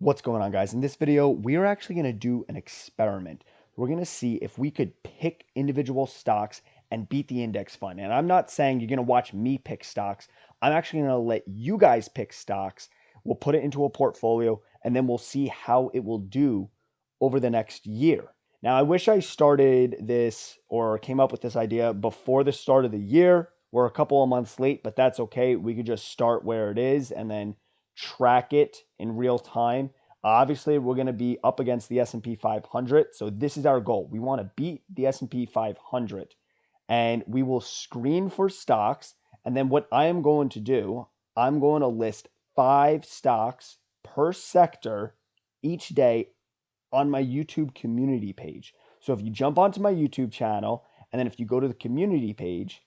What's going on, guys? In this video, we are actually going to do an experiment. We're going to see if we could pick individual stocks and beat the index fund. And I'm not saying you're going to watch me pick stocks. I'm actually going to let you guys pick stocks. We'll put it into a portfolio, and then we'll see how it will do over the next year. Now, I wish I started this or came up with this idea before the start of the year. We're a couple of months late, but that's okay. We could just start where it is and then track it in real time. Obviously, we're going to be up against the S&P 500. So this is our goal. We want to beat the S&P 500. And we will screen for stocks. And then what I am going to do, I'm going to list 5 stocks per sector each day on my YouTube community page. So if you jump onto my YouTube channel, and then if you go to the community page,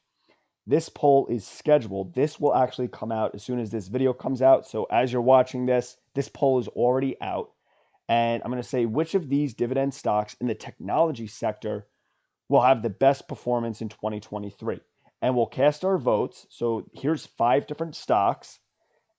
this poll is scheduled. This will actually come out as soon as this video comes out. So as you're watching this, this poll is already out. And I'm going to say which of these dividend stocks in the technology sector will have the best performance in 2023. And we'll cast our votes. So here's 5 different stocks.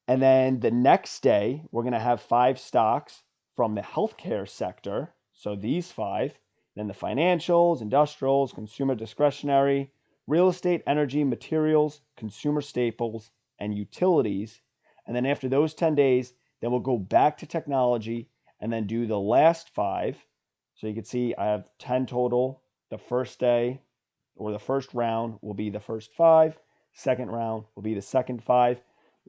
And then the next day, we're going to have 5 stocks from the healthcare sector. So these 5. Then the financials, industrials, consumer discretionary, real estate, energy, materials, consumer staples, and utilities. And then after those 10 days, then we'll go back to technology and then do the last 5. So you can see I have 10 total. The first day or the first round will be the first 5. Second round will be the second 5.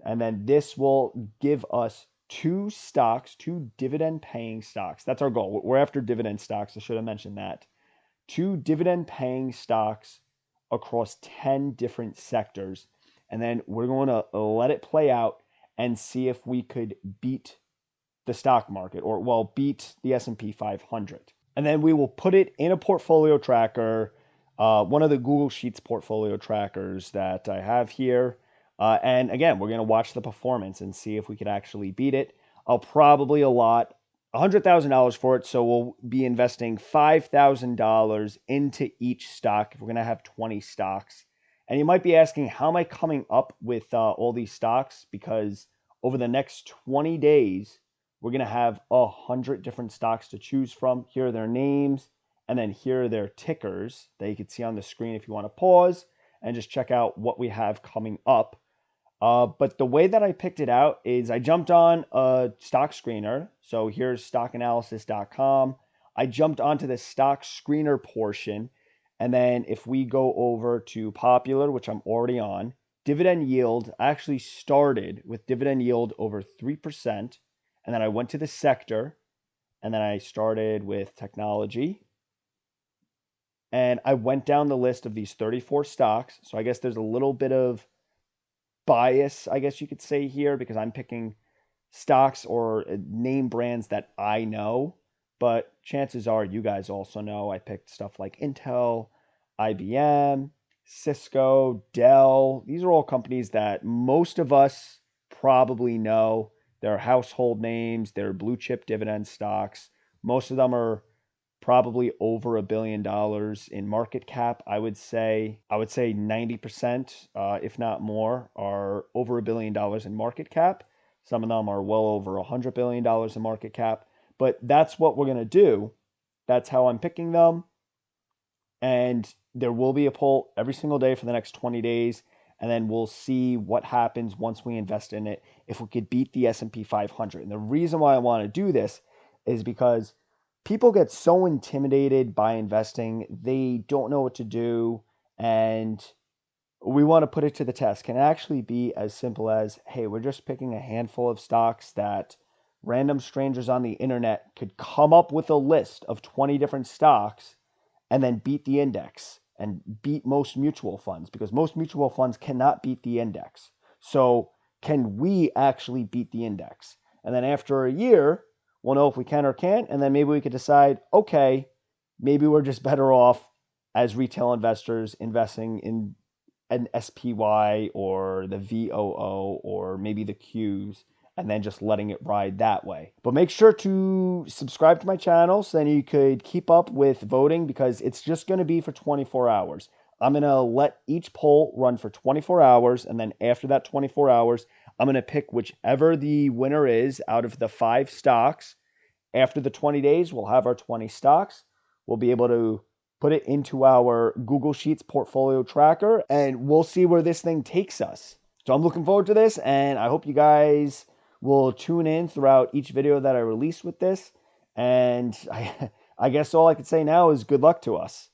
And then this will give us 2 stocks, 2 dividend paying stocks. That's our goal. We're after dividend stocks. I should have mentioned that. 2 dividend paying stocks across 10 different sectors. And then we're going to let it play out and see if we could beat the stock market or, well, beat the S&P 500. And then we will put it in a portfolio tracker, one of the Google Sheets portfolio trackers that I have here. And again, we're going to watch the performance and see if we could actually beat it. I'll probably allot $100,000 for it. So we'll be investing $5,000 into each stock if we're going to have 20 stocks. And you might be asking, how am I coming up with all these stocks? Because over the next 20 days, we're going to have 100 different stocks to choose from. Here are their names, and then here are their tickers that you can see on the screen if you want to pause and just check out what we have coming up. But the way that I picked it out is I jumped on a stock screener. So here's stockanalysis.com. I jumped onto the stock screener portion. And then if we go over to popular, which I'm already on, dividend yield, I actually started with dividend yield over 3%. And then I went to the sector. And then I started with technology. And I went down the list of these 34 stocks. So I guess there's a little bit of bias, I guess you could say here, because I'm picking stocks or name brands that I know, but chances are you guys also know. I picked stuff like Intel, IBM, Cisco, Dell. These are all companies that most of us probably know. They're household names, they're blue chip dividend stocks. Most of them are probably over $1 billion in market cap. I would say 90%, if not more, are over $1 billion in market cap. Some of them are well over $100 billion in market cap. But that's what we're going to do. That's how I'm picking them. And there will be a poll every single day for the next 20 days. And then we'll see what happens once we invest in it, if we could beat the S&P 500. And the reason why I want to do this is because people get so intimidated by investing, they don't know what to do, and we want to put it to the test. Can it actually be as simple as, hey, we're just picking a handful of stocks that random strangers on the internet could come up with a list of 20 different stocks and then beat the index and beat most mutual funds, because most mutual funds cannot beat the index. So can we actually beat the index? And then after a year, we'll know if we can or can't, and then maybe we could decide, okay, maybe we're just better off as retail investors investing in an SPY or the VOO or maybe the Qs, and then just letting it ride that way. But make sure to subscribe to my channel so then you could keep up with voting, because it's just going to be for 24 hours. I'm going to let each poll run for 24 hours, and then after that 24 hours, I'm going to pick whichever the winner is out of the 5 stocks. After the 20 days, we'll have our 20 stocks. We'll be able to put it into our Google Sheets portfolio tracker, and we'll see where this thing takes us. So I'm looking forward to this, and I hope you guys will tune in throughout each video that I release with this. And I guess all I can say now is good luck to us.